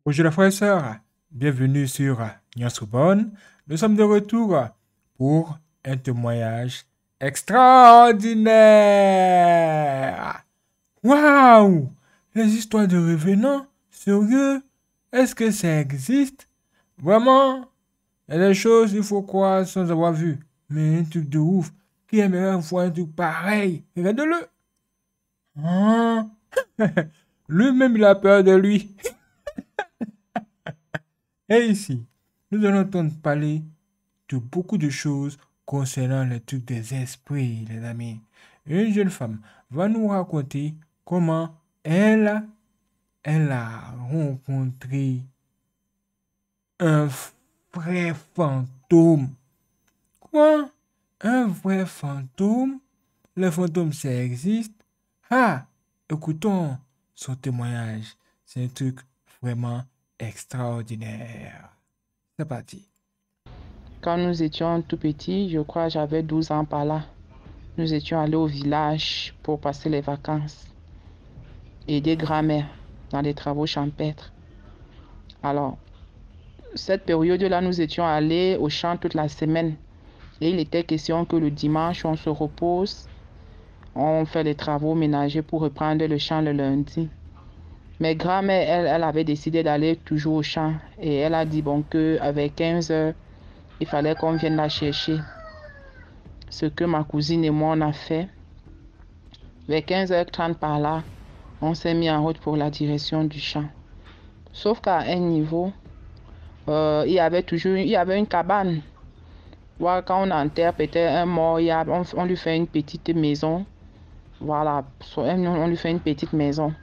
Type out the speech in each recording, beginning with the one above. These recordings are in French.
Bonjour les frères et sœurs, bienvenue sur Nyonsubon. Nous sommes de retour pour un témoignage extraordinaire. Waouh! Les histoires de revenants? Sérieux? Est-ce que ça existe? Vraiment? Il y a des choses il faut croire sans avoir vu. Mais un truc de ouf. Qui aimerait voir un truc pareil? Regarde-le. Hein? Lui-même il a peur de lui. Et ici, nous allons entendre parler de beaucoup de choses concernant le truc des esprits, les amis. Une jeune femme va nous raconter comment elle a rencontré un vrai fantôme. Quoi? Un vrai fantôme? Les fantômes, ça existe? Ah, écoutons son témoignage. C'est un truc vraiment extraordinaire. C'est parti. Quand nous étions tout petits, je crois que j'avais 12 ans par là, nous étions allés au village pour passer les vacances, aider grand-mère dans les travaux champêtres. Alors, cette période-là, nous étions allés au champ toute la semaine. Et il était question que le dimanche, on se repose, on fait les travaux ménagers pour reprendre le champ le lundi. Mais grand-mère, elle avait décidé d'aller toujours au champ. Et elle a dit bon qu'avec 15 heures, il fallait qu'on vienne la chercher. Ce que ma cousine et moi, on a fait. Vers 15h30 par là, on s'est mis en route pour la direction du champ. Sauf qu'à un niveau, il y avait une cabane. Voilà, quand on enterre peut-être un mort, on lui fait une petite maison. Voilà, on lui fait une petite maison.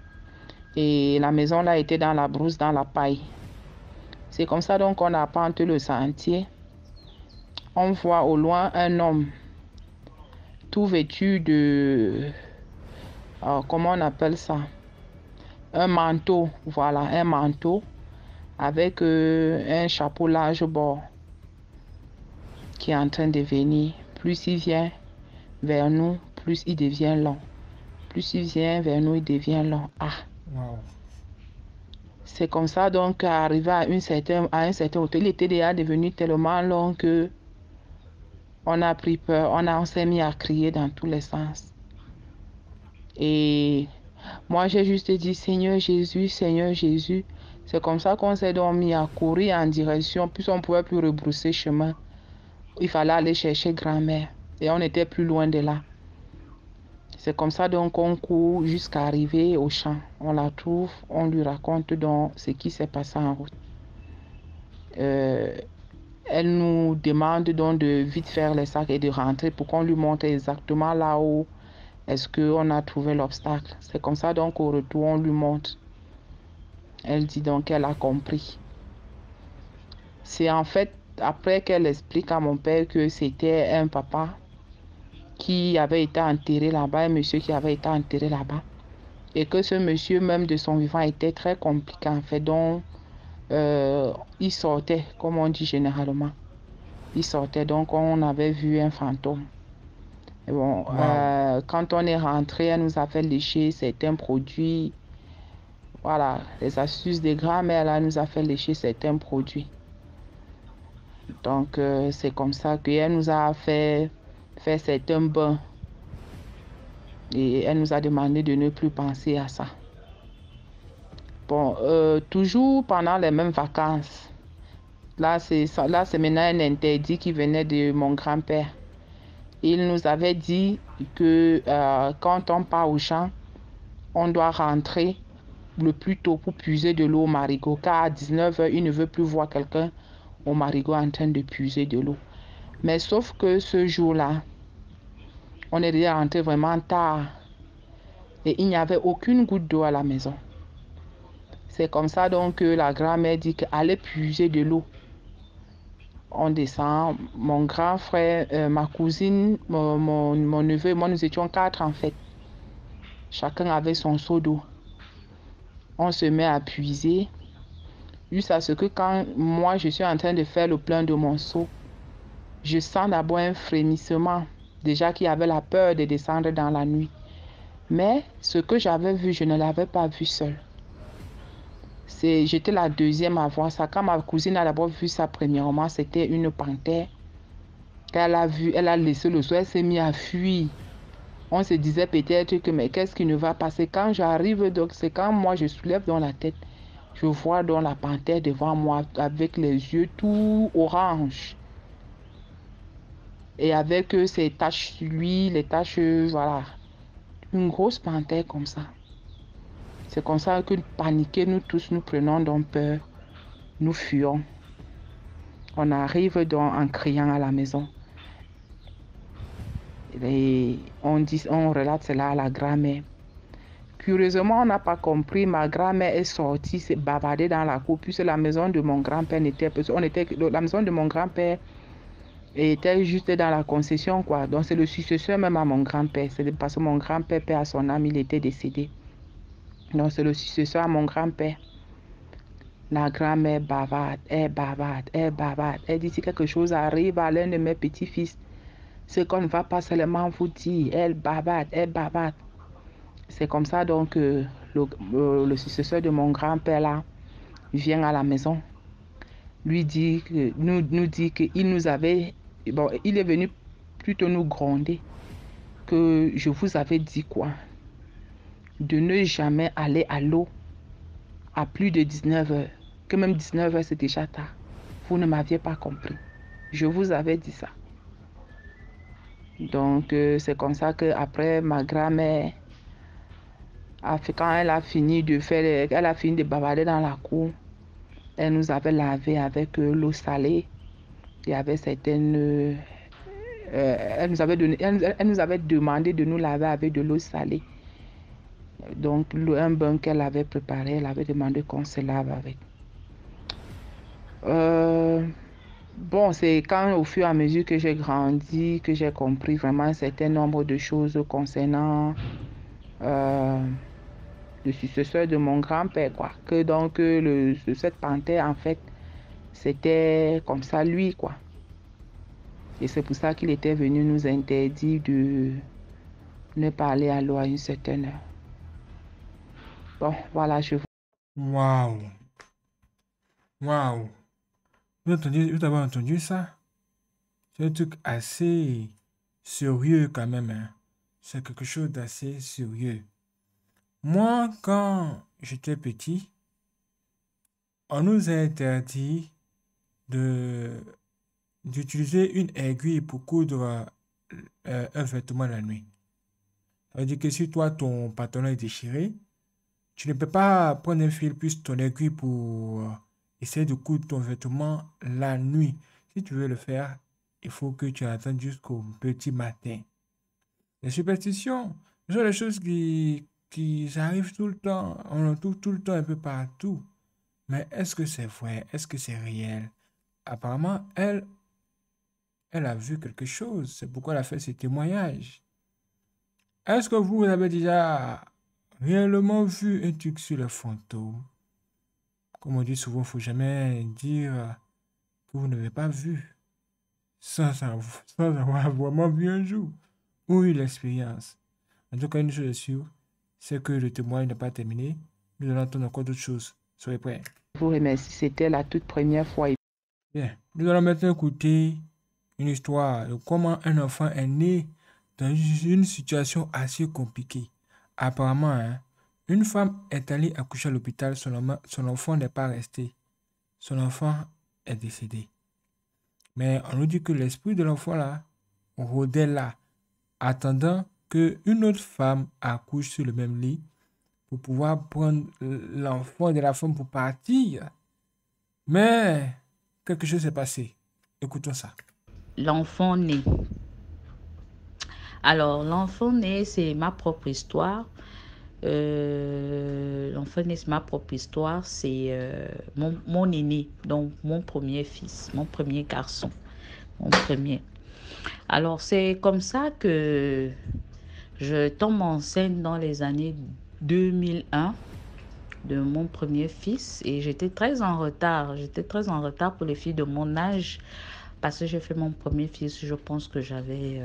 Et la maison là était dans la brousse, dans la paille. C'est comme ça donc qu'on arpente le sentier. On voit au loin un homme tout vêtu de... comment on appelle ça? Un manteau, voilà, un manteau avec un chapeau large bord qui est en train de venir. Plus il vient vers nous, plus il devient long. Plus il vient vers nous, il devient long. Ah, Wow. c'est comme ça donc arrivé à un certain hauteur, il était déjà devenu tellement long que on a pris peur, on s'est mis à crier dans tous les sens. Et moi j'ai juste dit Seigneur Jésus, Seigneur Jésus. C'est comme ça qu'on s'est donc mis à courir en direction, puis on ne pouvait plus rebrousser chemin. Il fallait aller chercher grand-mère et on était plus loin de là. C'est comme ça donc qu'on court jusqu'à arriver au champ. On la trouve, on lui raconte donc ce qui s'est passé en route. Elle nous demande donc de vite faire les sacs et de rentrer pour qu'on lui montre exactement là où est-ce qu'on a trouvé l'obstacle. C'est comme ça donc au retour on lui montre. Elle dit donc qu'elle a compris. C'est en fait après qu'elle explique à mon père que c'était un papa qui avait été enterré là-bas, un monsieur qui avait été enterré là-bas. Et que ce monsieur, même de son vivant, était très compliqué en fait. Donc, il sortait, comme on dit généralement. Il sortait, donc on avait vu un fantôme. Et bon, Wow. quand on est rentré, elle nous a fait lécher certains produits. Voilà, les astuces des grands-mères, là, nous a fait lécher certains produits. Donc, c'est comme ça qu'elle nous a fait faire certains bains. Et elle nous a demandé de ne plus penser à ça. Bon, toujours pendant les mêmes vacances. Là, c'est maintenant un interdit qui venait de mon grand-père. Il nous avait dit que quand on part au champ, on doit rentrer le plus tôt pour puiser de l'eau au marigot. Car à 19h, il ne veut plus voir quelqu'un au marigot en train de puiser de l'eau. Mais sauf que ce jour-là, on est déjà rentré vraiment tard. Et il n'y avait aucune goutte d'eau à la maison. C'est comme ça donc que la grand-mère dit qu'allez puiser de l'eau. On descend, mon grand frère, ma cousine, mon neveu et moi, nous étions 4 en fait. Chacun avait son seau d'eau. On se met à puiser. Jusqu'à ce que quand moi, je suis en train de faire le plein de mon seau, je sens d'abord un frémissement. Déjà qu'il y avait la peur de descendre dans la nuit. Mais ce que j'avais vu, je ne l'avais pas vu seul. J'étais la deuxième à voir ça. Quand ma cousine a d'abord vu ça premièrement, c'était une panthère. Quand elle a vu, elle a laissé le sol, elle s'est mise à fuir. On se disait peut-être que, mais qu'est-ce qui ne va passer? Quand j'arrive, donc c'est quand moi je soulève dans la tête, je vois dans la panthère devant moi avec les yeux tout orange. Et avec ces taches sur lui, les taches, voilà. Une grosse panthère comme ça. C'est comme ça que paniqués, nous tous, nous prenons donc peur. Nous fuyons. On arrive donc en criant à la maison. Et on relate cela à la grand-mère. Curieusement, on n'a pas compris. Ma grand-mère est sortie, s'est bavardée dans la cour, puisque la maison de mon grand-père la maison de mon grand-père était juste dans la concession, quoi. Donc, c'est le successeur même à mon grand-père. C'est parce que mon grand-père, père à son âme, il était décédé. Donc, c'est le successeur à mon grand-père. La grand-mère bavarde, elle bavarde, elle bavarde. Elle dit si quelque chose arrive à l'un de mes petits-fils, ce qu'on ne va pas seulement vous dire. Elle bavarde, elle bavarde. C'est comme ça donc que le successeur de mon grand-père là vient à la maison, lui dit que nous dit qu'il nous avait, bon, il est venu plutôt nous gronder que je vous avais dit quoi, de ne jamais aller à l'eau à plus de 19 heures, que même 19 heures c'est déjà tard. Vous ne m'aviez pas compris. Je vous avais dit ça. Donc c'est comme ça que après ma grand-mère quand elle a fini elle a fini de bavarder dans la cour. Elle nous avait lavé avec l'eau salée. Il y avait certaines. Elle nous avait demandé de nous laver avec de l'eau salée. Donc, un bain qu'elle avait préparé, elle avait demandé qu'on se lave avec. Bon, c'est quand au fur et à mesure que j'ai grandi, que j'ai compris vraiment un certain nombre de choses concernant le successeur de mon grand-père, quoi. Que donc, cette panthère, en fait, c'était comme ça, lui, quoi. Et c'est pour ça qu'il était venu nous interdire de ne pas aller à l'eau à une certaine heure. Bon, voilà, je vous. Waouh! Waouh! Vous avez entendu ça? C'est un truc assez sérieux quand même, hein. C'est quelque chose d'assez sérieux. Moi, quand j'étais petit, on nous a interdit de d'utiliser une aiguille pour coudre un vêtement la nuit. Ça veut dire que si toi, ton pantalon est déchiré, tu ne peux pas prendre un fil plus ton aiguille pour essayer de coudre ton vêtement la nuit. Si tu veux le faire, il faut que tu attendes jusqu'au petit matin. Les superstitions, ce sont les choses qui arrivent tout le temps. On en trouve tout le temps un peu partout. Mais est-ce que c'est vrai? Est-ce que c'est réel? Apparemment, elle a vu quelque chose. C'est pourquoi elle a fait ce témoignage. Est-ce que vous avez déjà réellement vu un truc sur les fantômes? Comme on dit souvent, il ne faut jamais dire que vous n'avez pas vu sans avoir vraiment vu un jour ou eu l'expérience. En tout cas, une chose est sûre, c'est que le témoignage n'est pas terminé. Nous allons entendre encore d'autres choses. Soyez prêts. Je vous remercie. C'était la toute première fois. Bien. Nous allons maintenant écouter une histoire de comment un enfant est né dans une situation assez compliquée. Apparemment, hein, une femme est allée accoucher à l'hôpital, son enfant n'est pas resté. Son enfant est décédé. Mais on nous dit que l'esprit de l'enfant là rôdait là, attendant qu'une autre femme accouche sur le même lit pour pouvoir prendre l'enfant de la femme pour partir. Mais quelque chose s'est passé. Écoutons ça. L'enfant né. Alors, l'enfant né, c'est ma propre histoire. L'enfant né, c'est ma propre histoire. C'est mon aîné, donc mon premier fils, mon premier garçon, mon premier. Alors, c'est comme ça que je tombe enceinte dans les années 2001 de mon premier fils et j'étais très en retard. J'étais très en retard pour les filles de mon âge parce que j'ai fait mon premier fils, je pense que j'avais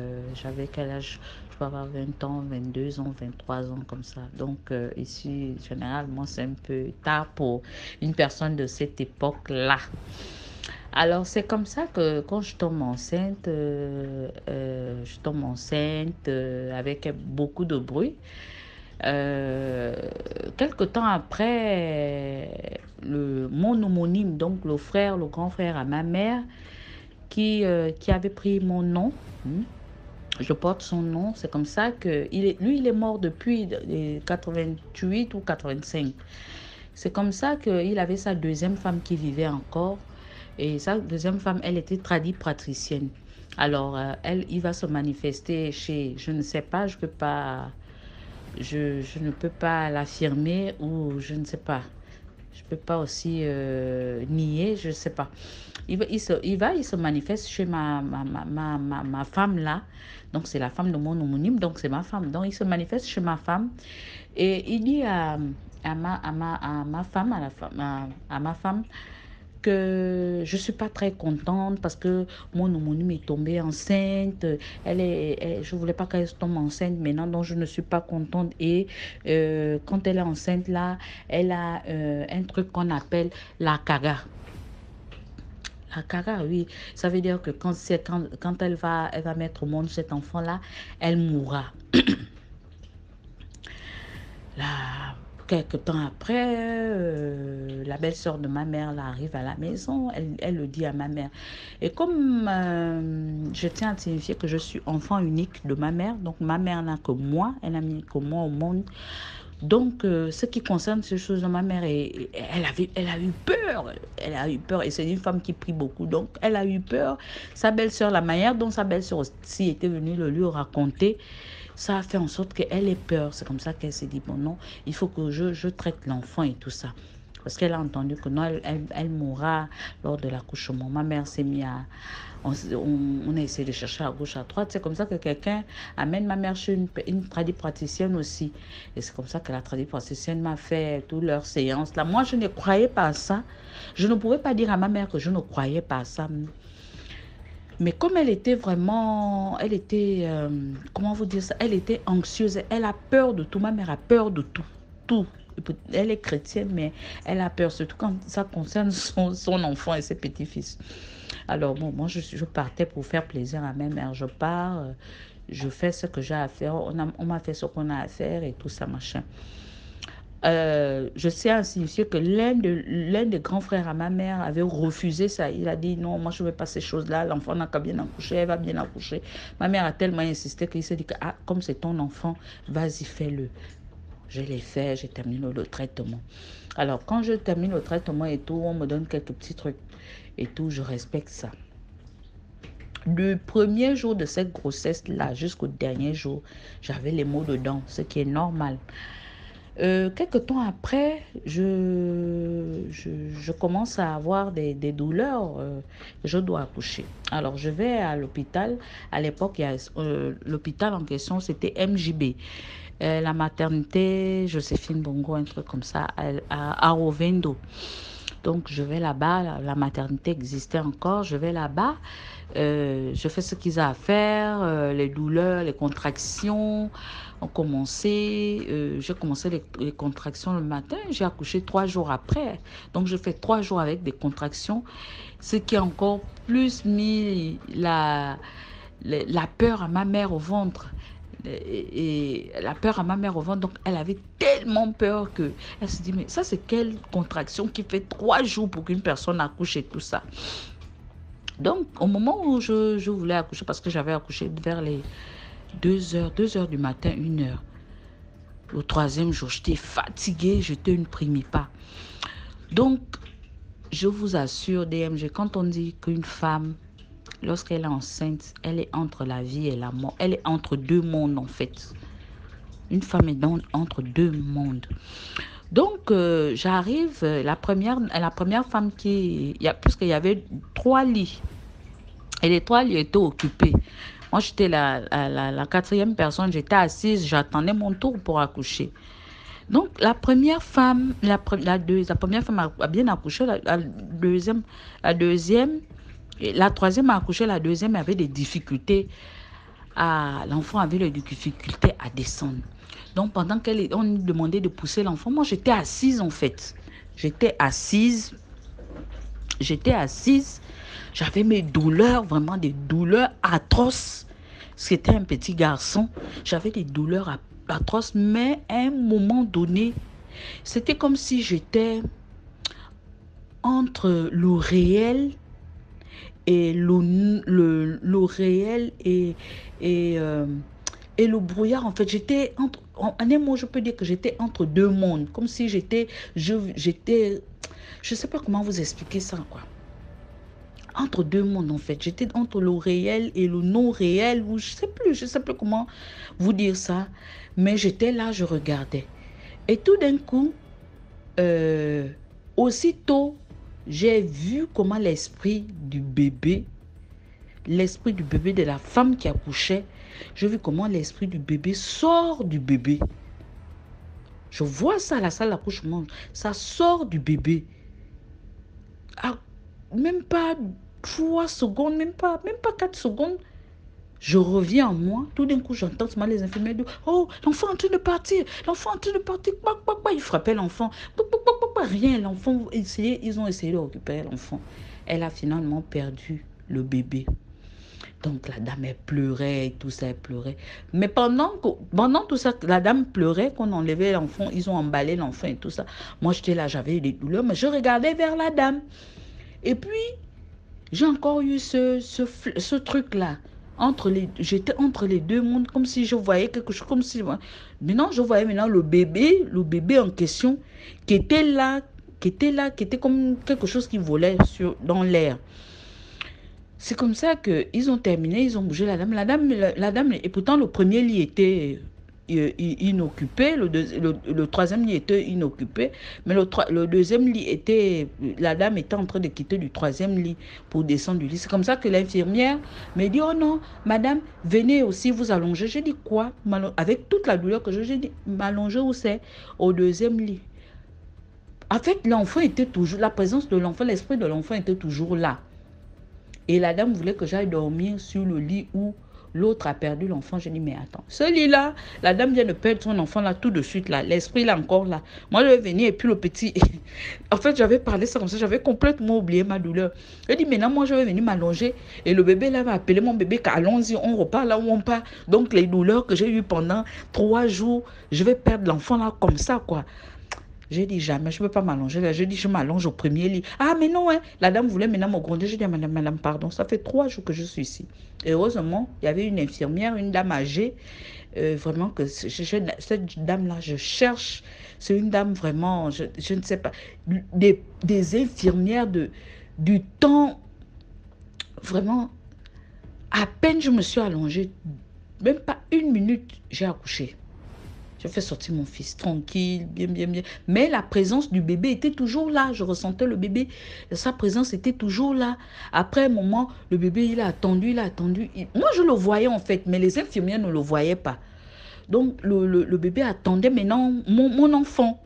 quel âge? Je peux avoir 20 ans, 22 ans, 23 ans, comme ça. Donc, ici, généralement, c'est un peu tard pour une personne de cette époque-là. Alors, c'est comme ça que quand je tombe enceinte avec beaucoup de bruit. Euh, Quelque temps après, mon homonyme, donc le grand frère à ma mère, qui avait pris mon nom, je porte son nom, c'est comme ça que lui, il est mort depuis 88 ou 85. C'est comme ça qu'il avait sa deuxième femme qui vivait encore. Et sa deuxième femme, elle était patricienne. Alors, il va se manifester chez, je ne sais pas, je ne peux pas l'affirmer ou je ne sais pas. Je ne peux pas aussi nier, je ne sais pas. Il se manifeste chez ma femme là. Donc, c'est la femme de mon homonyme, donc c'est ma femme. Donc, il se manifeste chez ma femme et il dit à ma femme, à ma femme, que je ne suis pas très contente parce que mon homonyme est tombée enceinte. Je ne voulais pas qu'elle tombe enceinte maintenant, donc je ne suis pas contente. Et quand elle est enceinte, là, elle a un truc qu'on appelle la caga. La caga, oui. Ça veut dire que quand elle va mettre au monde cet enfant-là, elle mourra. Là, quelques temps après, la belle-sœur de ma mère là, arrive à la maison, elle le dit à ma mère. Et comme je tiens à signifier que je suis enfant unique de ma mère, donc ma mère n'a que moi, elle n'a mis que moi au monde. Donc, ce qui concerne ces choses de ma mère, elle a eu peur. Elle a eu peur. Et c'est une femme qui prie beaucoup. Donc, elle a eu peur. Sa belle-sœur, la manière dont sa belle-sœur aussi était venue le lui raconter, ça a fait en sorte qu'elle ait peur. C'est comme ça qu'elle s'est dit, bon non, il faut que je traite l'enfant et tout ça. Parce qu'elle a entendu que non, elle mourra lors de l'accouchement. Ma mère s'est mise à... On a essayé de chercher à gauche, à droite. C'est comme ça que quelqu'un amène ma mère chez une tradipraticienne aussi. Et c'est comme ça que la tradipraticienne m'a fait toutes leurs séances. Là, moi, je ne croyais pas à ça. Je ne pouvais pas dire à ma mère que je ne croyais pas à ça. Mais comme elle était vraiment, comment vous dire ça, elle était anxieuse, elle a peur de tout. Ma mère a peur de tout, tout. Elle est chrétienne, mais elle a peur, surtout quand ça concerne son enfant et ses petits-fils. Alors, bon, moi, je partais pour faire plaisir à ma mère. Je pars, je fais ce que j'ai à faire. On m'a fait ce qu'on a à faire et tout ça, machin. Je sais à signifier que l'un des grands frères à ma mère avait refusé ça. Il a dit non, moi je ne veux pas ces choses-là. L'enfant n'a qu'à bien accoucher, elle va bien accoucher. Ma mère a tellement insisté qu'il s'est dit que ah, comme c'est ton enfant, vas-y, fais-le. Je l'ai fait, j'ai terminé le traitement. Alors, quand je termine le traitement et tout, on me donne quelques petits trucs et tout, je respecte ça. Le premier jour de cette grossesse-là, jusqu'au dernier jour, j'avais les maux dedans, ce qui est normal. Quelques temps après, je commence à avoir des douleurs. Je dois accoucher. Alors, je vais à l'hôpital. À l'époque, l'hôpital en question, c'était MJB. La maternité Joséphine Bongo, un truc comme ça, à Rovendo. Donc, je vais là-bas. La maternité existait encore. Je vais là-bas. Je fais ce qu'ils ont à faire. Les douleurs, les contractions ont commencé. J'ai commencé les contractions le matin. J'ai accouché 3 jours après. Donc, je fais 3 jours avec des contractions. Ce qui a encore plus mis la peur à ma mère au ventre. Et la peur à ma mère au ventre, donc elle avait tellement peur que elle se dit mais ça c'est quelle contraction qui fait 3 jours pour qu'une personne accouche et tout ça. Donc au moment où je voulais accoucher, parce que j'avais accouché vers les 2 heures du matin, 1 heure, au 3e jour j'étais fatiguée, je ne primais pas. Donc je vous assure DMG, quand on dit qu'une femme, lorsqu'elle est enceinte, elle est entre la vie et la mort. Elle est entre 2 mondes en fait. Une femme est entre 2 mondes. Donc, j'arrive, la première femme puisqu'il y avait 3 lits. Et les 3 lits étaient occupés. Moi, j'étais la 4e personne, j'étais assise, j'attendais mon tour pour accoucher. Donc, la première femme a bien accouché, la deuxième Et la troisième a accouché, la deuxième avait des difficultés. L'enfant avait des difficultés à descendre. Donc, pendant qu'on lui demandait de pousser l'enfant, moi, j'étais assise en fait. J'étais assise. J'avais mes douleurs, vraiment des douleurs atroces. C'était un petit garçon. J'avais des douleurs atroces, mais à un moment donné, c'était comme si j'étais entre le réel et le réel et le brouillard. En fait, j'étais entre, en un mot, je peux dire que j'étais entre deux mondes, comme si je sais pas comment vous expliquer ça, quoi. Entre deux mondes, en fait. J'étais entre le réel et le non réel, ou je sais plus comment vous dire ça. Mais j'étais là, je regardais. Et tout d'un coup, euh, aussitôt, j'ai vu comment l'esprit du bébé de la femme qui accouchait, j'ai vu comment l'esprit du bébé sort du bébé. Je vois ça à la salle d'accouchement, ça sort du bébé. Ah, même pas 3 secondes, même pas 4 secondes. Je reviens en moi, tout d'un coup j'entends les infirmières dire: oh, l'enfant est en train de partir, l'enfant est en train de partir, ils frappaient l'enfant, rien, l'enfant, ils ont essayé de récupérer l'enfant. Elle a finalement perdu le bébé. Donc la dame, elle pleurait et tout ça, elle pleurait. Mais pendant tout ça, la dame pleurait, qu'on enlevait l'enfant, ils ont emballé l'enfant et tout ça. Moi j'étais là, j'avais des douleurs, mais je regardais vers la dame. Et puis, j'ai encore eu ce truc-là. J'étais entre les deux mondes, comme si je voyais quelque chose, comme si... Maintenant, je voyais maintenant le bébé en question, qui était là, qui était comme quelque chose qui volait dans l'air. C'est comme ça qu'ils ont terminé, ils ont bougé la dame. La dame, et pourtant le premier lit était inoccupé, le troisième lit était inoccupé, mais le deuxième lit était, la dame était en train de quitter du troisième lit pour descendre du lit. C'est comme ça que l'infirmière me dit: oh non, madame, venez aussi vous allonger. J'ai dit: quoi? Avec toute la douleur que j'ai dit: m'allonger où c'est? Au deuxième lit. En fait, l'enfant était toujours, la présence de l'enfant, l'esprit de l'enfant était toujours là. Et la dame voulait que j'aille dormir sur le lit où l'autre a perdu l'enfant. Je dis: mais attends, ce lit-là, la dame vient de perdre son enfant là tout de suite là. L'esprit là encore là. Moi je vais venir et puis le petit... En fait, j'avais parlé ça comme ça, j'avais complètement oublié ma douleur. Je dis: maintenant moi je vais venir m'allonger et le bébé là va appeler mon bébé qu'allons-y, on repart là où on part. Donc les douleurs que j'ai eues pendant 3 jours, je vais perdre l'enfant là comme ça quoi. J'ai dit: jamais, je ne peux pas m'allonger là. J'ai dit: je m'allonge au premier lit. Ah, mais non, hein. La dame voulait maintenant me gronder. J'ai dit: madame, pardon, ça fait 3 jours que je suis ici. Et heureusement, il y avait une infirmière, une dame âgée. Vraiment, cette dame-là, je cherche. C'est une dame vraiment, je ne sais pas, des infirmières du temps. Vraiment, à peine je me suis allongée, même pas 1 minute, j'ai accouché. Je fais sortir mon fils tranquille, bien, bien, bien. Mais la présence du bébé était toujours là. Je ressentais le bébé. Sa présence était toujours là. Après un moment, le bébé, il a attendu, il a attendu. Moi, je le voyais en fait, mais les infirmières ne le voyaient pas. Donc, le bébé attendait maintenant mon enfant.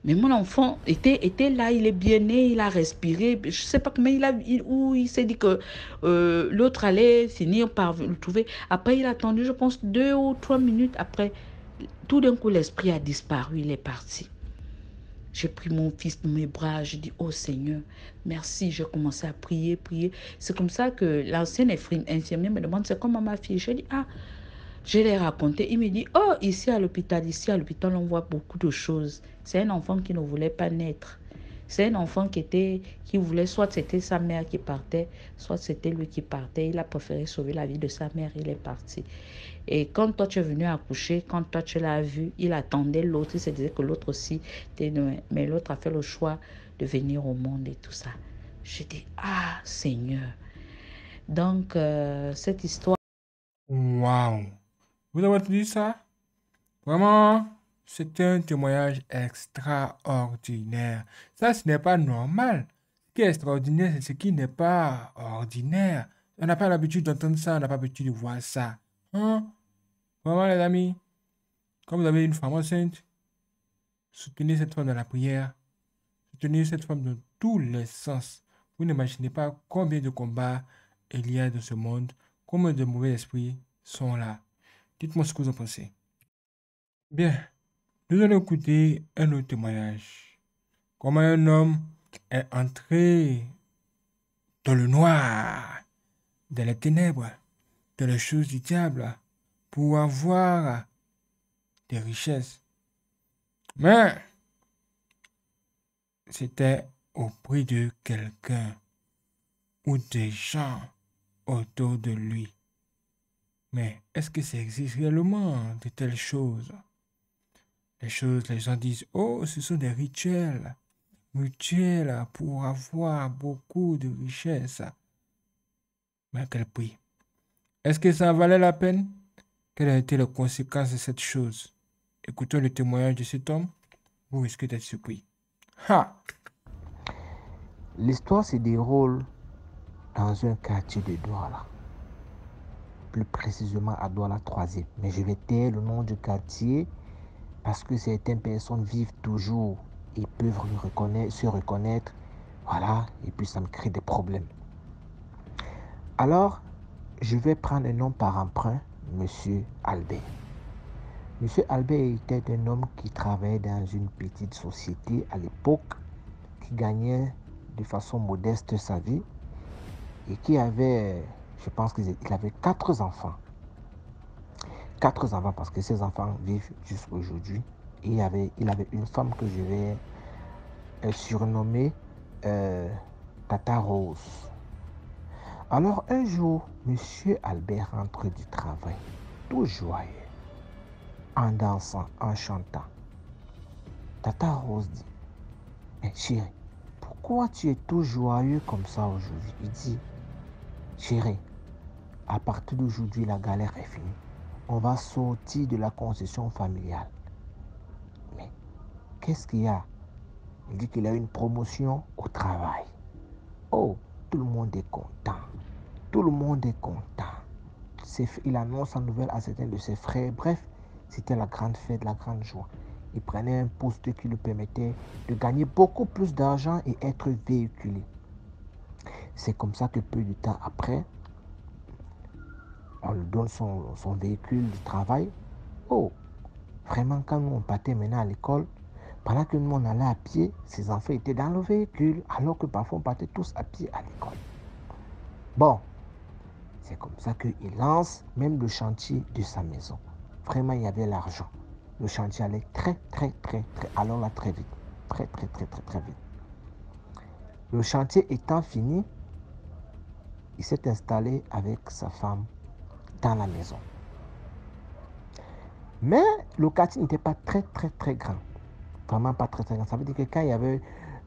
Mais mon enfant était là, il est bien né, il a respiré. Je ne sais pas comment il s'est dit que l'autre allait finir par le trouver. Après, il a attendu, je pense, 2 ou 3 minutes après. Tout d'un coup, l'esprit a disparu, il est parti. J'ai pris mon fils dans mes bras, j'ai dit: oh Seigneur, merci. J'ai commencé à prier, prier. C'est comme ça que l'ancienne infirmière me demande: c'est comment ma fille? Je dis: ah, je l'ai raconté. Il me dit: oh, ici à l'hôpital, on voit beaucoup de choses. C'est un enfant qui ne voulait pas naître. C'est un enfant qui voulait, soit c'était sa mère qui partait, soit c'était lui qui partait. Il a préféré sauver la vie de sa mère, il est parti. Et quand toi tu es venu accoucher, quand toi tu l'as vu, il attendait l'autre, il se disait que l'autre aussi, mais l'autre a fait le choix de venir au monde et tout ça. Je dis: ah Seigneur. Donc, cette histoire... Waouh! Vous avez entendu ça? Vraiment, c'est un témoignage extraordinaire. Ça, ce n'est pas normal. Ce qui est extraordinaire, c'est ce qui n'est pas ordinaire. On n'a pas l'habitude d'entendre ça, on n'a pas l'habitude de voir ça. Hein? Vraiment, les amis, comme vous avez une femme enceinte, soutenez cette femme dans la prière, soutenez cette femme dans tous les sens Vous n'imaginez pas combien de combats il y a dans ce monde, combien de mauvais esprits sont là. Dites-moi ce que vous en pensez. Bien, nous allons écouter un autre témoignage. Comment un homme est entré dans le noir, dans les ténèbres, dans les choses du diable, pour avoir des richesses. Mais c'était au prix de quelqu'un ou des gens autour de lui. Mais est-ce que ça existe réellement de telles choses? Les gens disent, oh, ce sont des rituels pour avoir beaucoup de richesses. Mais à quel prix? Est-ce que ça en valait la peine? Quelles ont été les conséquences de cette chose? Écoutons le témoignage de cet homme, vous risquez d'être surpris. Ha! L'histoire se déroule dans un quartier de Douala, plus précisément à Douala 3e. Mais je vais taire le nom du quartier parce que certaines personnes vivent toujours et peuvent se reconnaître. Voilà, et puis ça me crée des problèmes. Alors, je vais prendre un nom par emprunt, Monsieur Albert. Monsieur Albert était un homme qui travaillait dans une petite société à l'époque, qui gagnait de façon modeste sa vie et qui avait, je pense qu'il avait 4 enfants. 4 enfants parce que ses enfants vivent jusqu'à aujourd'hui. Et il avait une femme que je vais surnommer Tata Rose. Alors un jour, Monsieur Albert rentre du travail, tout joyeux, en dansant, en chantant. Tata Rose dit, mais chérie, pourquoi tu es tout joyeux comme ça aujourd'hui? Il dit, chérie, à partir d'aujourd'hui, la galère est finie. On va sortir de la concession familiale. Mais qu'est-ce qu'il y a? Il dit qu'il a une promotion au travail. Oh, tout le monde est content. Tout le monde est content. Il annonce la nouvelle à certains de ses frères. Bref, c'était la grande fête, la grande joie. Il prenait un poste qui lui permettait de gagner beaucoup plus d'argent et être véhiculé. C'est comme ça que peu de temps après, on lui donne son véhicule de travail. Oh, vraiment, quand nous on partait maintenant à l'école, pendant que nous on allait à pied, ses enfants étaient dans le véhicule, alors que parfois on partait tous à pied à l'école. Bon, c'est comme ça qu'il lance même le chantier de sa maison. Vraiment, il y avait l'argent. Le chantier allait très vite. Très vite. Le chantier étant fini, il s'est installé avec sa femme dans la maison. Mais le quartier n'était pas très grand. Vraiment pas très grand. Ça veut dire que quand il y avait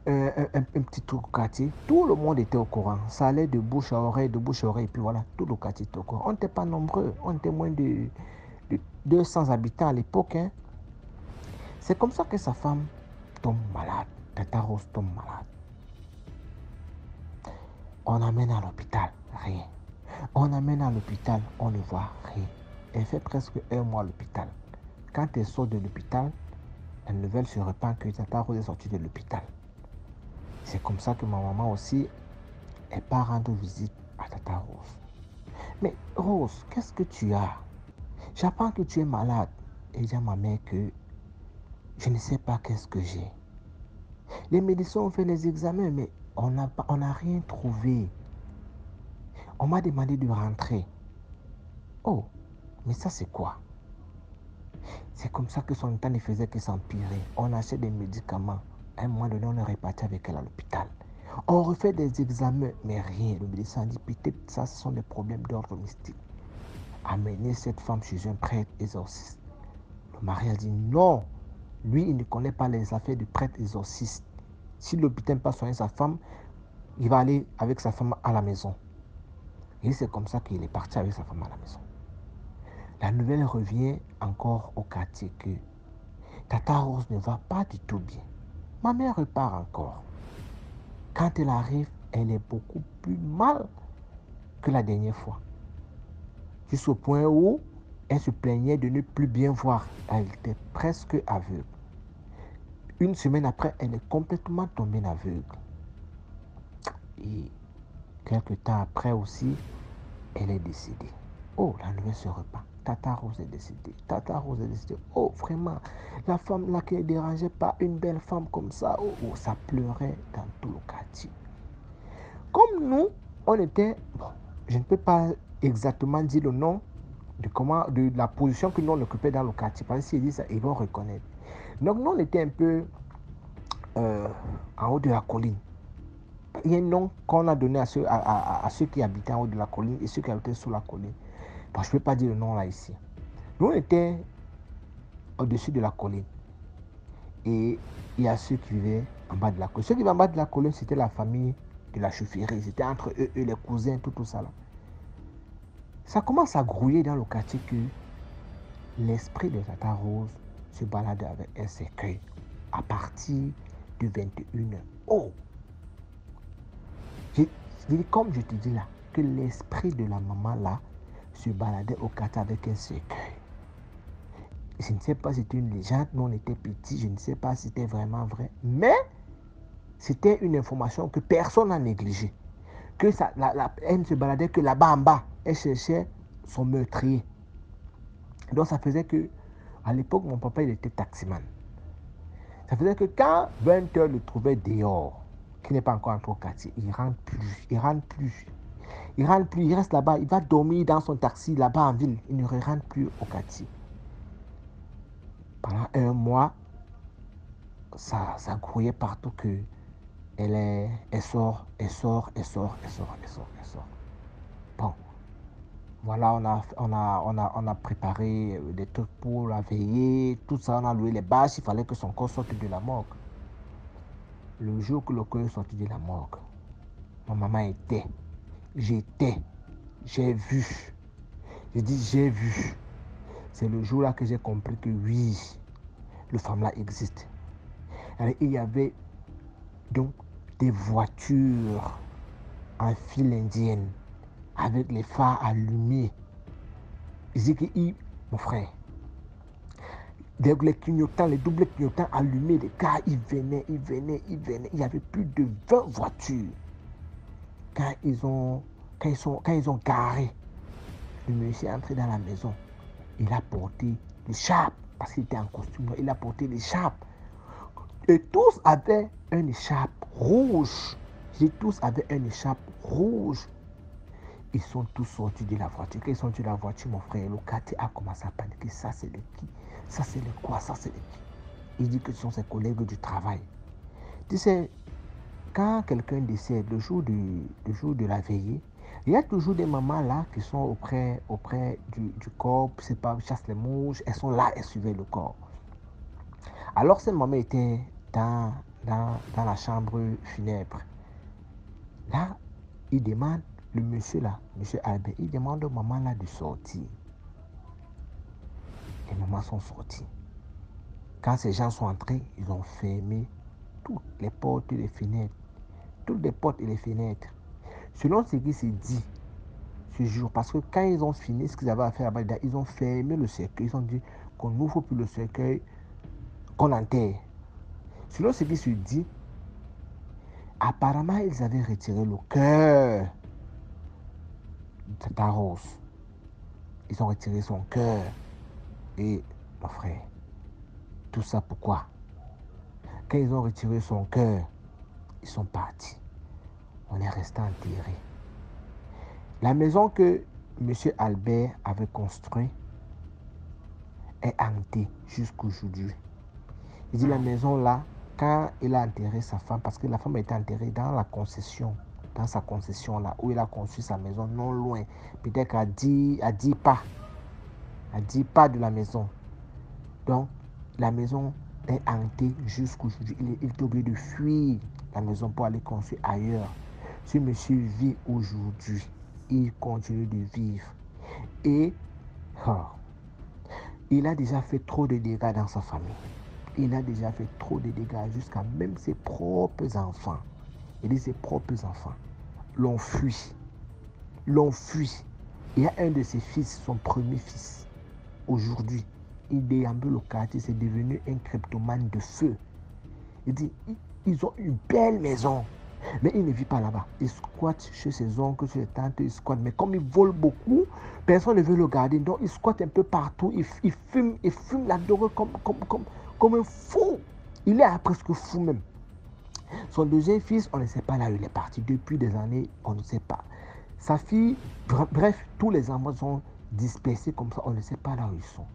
un petit truc au quartier, tout le monde était au courant. Ça allait de bouche à oreille, et puis voilà, tout le quartier était au courant. On n'était pas nombreux, on était moins de 200 habitants à l'époque. Hein. C'est comme ça que sa femme tombe malade. Tata Rose tombe malade. On amène à l'hôpital, rien. On amène à l'hôpital, on ne voit rien. Elle fait presque 1 mois à l'hôpital. Quand elle sort de l'hôpital, la nouvelle se répand que Tata Rose est sortie de l'hôpital. C'est comme ça que ma maman aussi, elle part rendre visite à Tata Rose. Mais Rose, qu'est-ce que tu as? J'apprends que tu es malade. Et je dis à ma mère que je ne sais pas qu'est-ce que j'ai. Les médecins ont fait les examens, mais on n'a rien trouvé. On m'a demandé de rentrer. Oh, mais ça c'est quoi? C'est comme ça que son état ne faisait que s'empirer. On achète des médicaments. À un moment donné, on est reparti avec elle à l'hôpital. On refait des examens, mais rien. Le médecin dit peut-être ça, ce sont des problèmes d'ordre mystique. Amener cette femme chez un prêtre exorciste. Le mari a dit non. Lui, il ne connaît pas les affaires du prêtre exorciste. Si l'hôpital n'a pas soigné sa femme, il va aller avec sa femme à la maison. Et c'est comme ça qu'il est parti avec sa femme à la maison. La nouvelle revient encore au quartier que Tata Rose ne va pas du tout bien. Ma mère repart encore. Quand elle arrive, elle est beaucoup plus mal que la dernière fois. Jusqu'au point où elle se plaignait de ne plus bien voir. Elle était presque aveugle. 1 semaine après, elle est complètement tombée aveugle. Et quelques temps après aussi, elle est décédée. Oh, la nouvelle se répand. Tata Rose est décédée. Tata Rose est décédée. Oh, vraiment, la femme là qui ne dérangeait pas, une belle femme comme ça. Oh, oh, ça pleurait dans tout le quartier. Comme nous, on était, bon, je ne peux pas exactement dire le nom de la position que nous on occupait dans le quartier. Parce que s'ils disent ça, ils vont reconnaître. Donc nous, on était un peu en haut de la colline. Il y a un nom qu'on a donné à ceux qui habitaient en haut de la colline et ceux qui habitaient sous la colline. Bon, je ne peux pas dire le nom là ici. Nous, on était au-dessus de la colline. Et il y a ceux qui vivaient en bas de la colline. Ceux qui vivaient en bas de la colline, c'était la famille de la chaufferie. C'était entre eux, les cousins, tout ça là. Ça commence à grouiller dans le quartier que l'esprit de Tata Rose se baladait avec un cercueil à partir de 21h. Oh! Comme je te dis là, que l'esprit de la maman là se baladait au quartier avec un cercueil. Je ne sais pas si c'était une légende, nous on était petits, je ne sais pas si c'était vraiment vrai, mais c'était une information que personne n'a négligée. Que elle se baladait que là-bas en bas, elle cherchait son meurtrier. Donc ça faisait que, à l'époque, mon papa il était taximan. Ça faisait que quand 20h le trouvait dehors, qui n'est pas encore entré au quartier, il rentre plus, il reste là-bas, il va dormir dans son taxi là-bas en ville, il ne rentre plus au quartier. Pendant un mois, ça grouillait partout que elle sort. Bon, voilà, on a préparé des trucs pour la veiller, tout ça, on a loué les bâches, il fallait que son corps sorte de la morgue. Le jour que le corps est sorti de la morgue, ma maman était, j'ai vu. J'ai dit j'ai vu. C'est le jour-là que j'ai compris que oui, le femme-là existe. Alors, il y avait donc des voitures en file indienne avec les phares allumés. Il dit que mon frère, les clignotants, les doubles clignotants allumés, les gars, ils venaient. Il y avait plus de 20 voitures. Quand ils ont garé, le monsieur est entré dans la maison. Il a porté l'écharpe, parce qu'il était en costume, il a porté l'écharpe. Et tous avaient une écharpe rouge. Tous avaient une écharpe rouge. Ils sont tous sortis de la voiture. Quand ils sont sortis de la voiture, mon frère, le quartier a commencé à paniquer. Ça, c'est le qui? Ça, c'est le quoi? Ça, c'est le qui? Il dit que ce sont ses collègues du travail. Tu sais, quand quelqu'un décède, le jour de la veillée, il y a toujours des mamans là qui sont auprès du corps, c'est pas chasse les mouches, elles sont là, elles suivaient le corps. Alors cette maman était dans la chambre funèbre. Là, il demande, le monsieur là, monsieur Albert, il demande aux mamans là de sortir. Les mamans sont sorties. Quand ces gens sont entrés, ils ont fermé toutes les portes et les fenêtres. Toutes les portes et les fenêtres. Selon ce qui s'est dit ce jour, parce que quand ils ont fini ce qu'ils avaient à faire là-bas, ils ont fermé le cercueil. Ils ont dit qu'on n'ouvre plus le cercueil, qu'on enterre. Selon ce qui se dit, apparemment, ils avaient retiré le cœur de Tata Rose. Ils ont retiré son cœur. Et, mon frère, tout ça pourquoi? Quand ils ont retiré son cœur, ils sont partis. On est resté enterrés. La maison que M. Albert avait construite est hantée jusqu'aujourd'hui. Il dit la maison là, quand il a enterré sa femme, parce que la femme était enterrée dans sa concession là, où il a construit sa maison, non loin, peut-être à 10 pas de la maison. Donc, la maison est hantée jusqu'aujourd'hui. Il est obligé de fuir la maison pour aller construire ailleurs. Ce monsieur vit aujourd'hui. Il continue de vivre. Et il a déjà fait trop de dégâts dans sa famille. Il a déjà fait trop de dégâts jusqu'à même ses propres enfants. Il dit ses propres enfants l'ont fui. Il y a un de ses fils, son premier fils. Aujourd'hui, il déambule au quartier, c'est devenu un kleptomane de feu. Il dit, ils ont une belle maison. Mais il ne vit pas là-bas. Il squatte chez ses oncles, chez ses tantes, il squatte. Mais comme il vole beaucoup, personne ne veut le garder. Donc il squatte un peu partout. Il fume la drogue comme un fou. Il est presque fou même. Son deuxième fils, on ne sait pas là où il est parti. Depuis des années, on ne sait pas. Sa fille, bref, tous les enfants sont dispersés comme ça. On ne sait pas là où ils sont.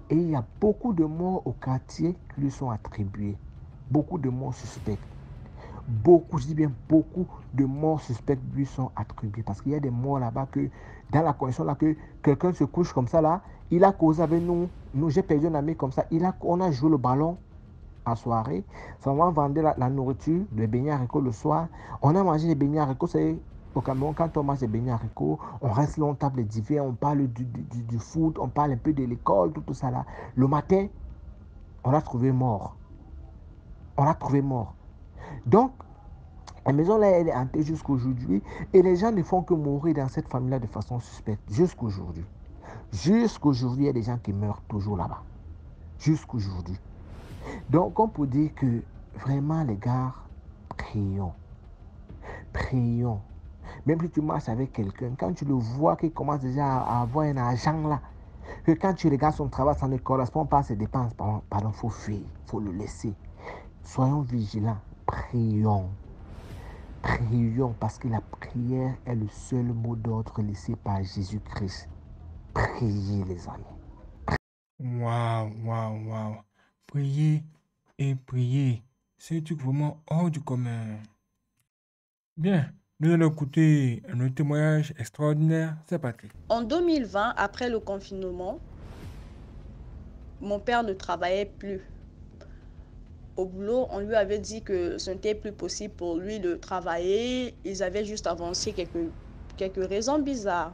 Et il y a beaucoup de morts au quartier qui lui sont attribués. Beaucoup de morts suspects. Beaucoup, je dis bien beaucoup de morts suspects lui sont attribués. Parce qu'il y a des morts là-bas que, dans la condition là, que quelqu'un se couche comme ça là, il a causé avec nous. J'ai perdu un ami comme ça. On a joué le ballon en soirée. Ça va vendre la nourriture, les beignets haricots le soir. On a mangé les beignets haricots. C'est au Cameroun, quand on mange des beignets haricots, on reste là, on tape les divers, on parle du foot, on parle un peu de l'école, tout ça là. Le matin, on l'a trouvé mort. On l'a trouvé mort. Donc, la maison là, elle est hantée jusqu'aujourd'hui. Et les gens ne font que mourir dans cette famille-là de façon suspecte. Jusqu'aujourd'hui. Jusqu'aujourd'hui, il y a des gens qui meurent toujours là-bas. Jusqu'aujourd'hui. Donc, on peut dire que vraiment, les gars, prions. Prions. Même si tu marches avec quelqu'un, quand tu le vois qu'il commence déjà à avoir un argent là, que quand tu regardes son travail, ça ne correspond pas à ses dépenses, pardon, faut fuir, faut le laisser. Soyons vigilants. Prions. Prions parce que la prière est le seul mot d'ordre laissé par Jésus-Christ. Priez les amis. Waouh. Priez et priez. C'est un truc vraiment hors du commun. Bien, nous allons écouter un témoignage extraordinaire. C'est parti. En 2020, après le confinement, mon père ne travaillait plus. Au boulot, on lui avait dit que ce n'était plus possible pour lui de travailler. Ils avaient juste avancé quelques raisons bizarres.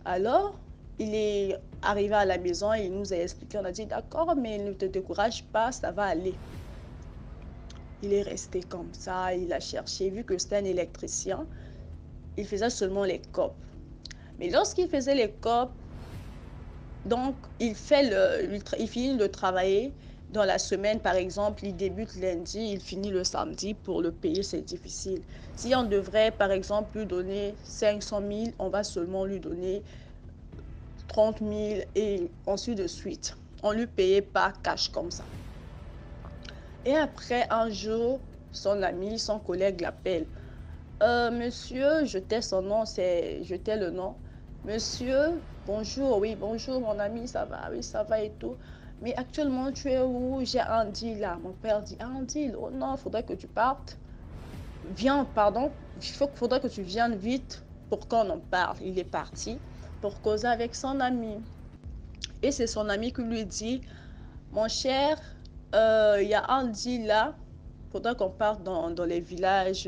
Alors, il est arrivé à la maison et il nous a expliqué. On a dit, d'accord, mais ne te décourage pas, ça va aller. Il est resté comme ça, il a cherché. Vu que c'était un électricien, il faisait seulement les copes. Mais lorsqu'il faisait les copes, donc il finit de travailler. Dans la semaine, par exemple, il débute lundi, il finit le samedi. Pour le payer, c'est difficile. Si on devrait, par exemple, lui donner 500 000, on va seulement lui donner 30 000 et ainsi de suite. On ne lui payait pas cash comme ça. Et après, un jour, son ami, son collègue l'appelle. Monsieur, je tais son nom, je tais le nom. Monsieur, bonjour, oui, bonjour mon ami, ça va, oui, ça va et tout. Mais actuellement, tu es où? J'ai un deal là. Mon père dit, un deal? Oh non, il faudrait que tu partes. Viens, pardon, faudrait que tu viennes vite pour qu'on en parle. Il est parti pour causer avec son ami. Et c'est son ami qui lui dit, mon cher, il y a un deal là. Il faudrait qu'on parte dans les villages,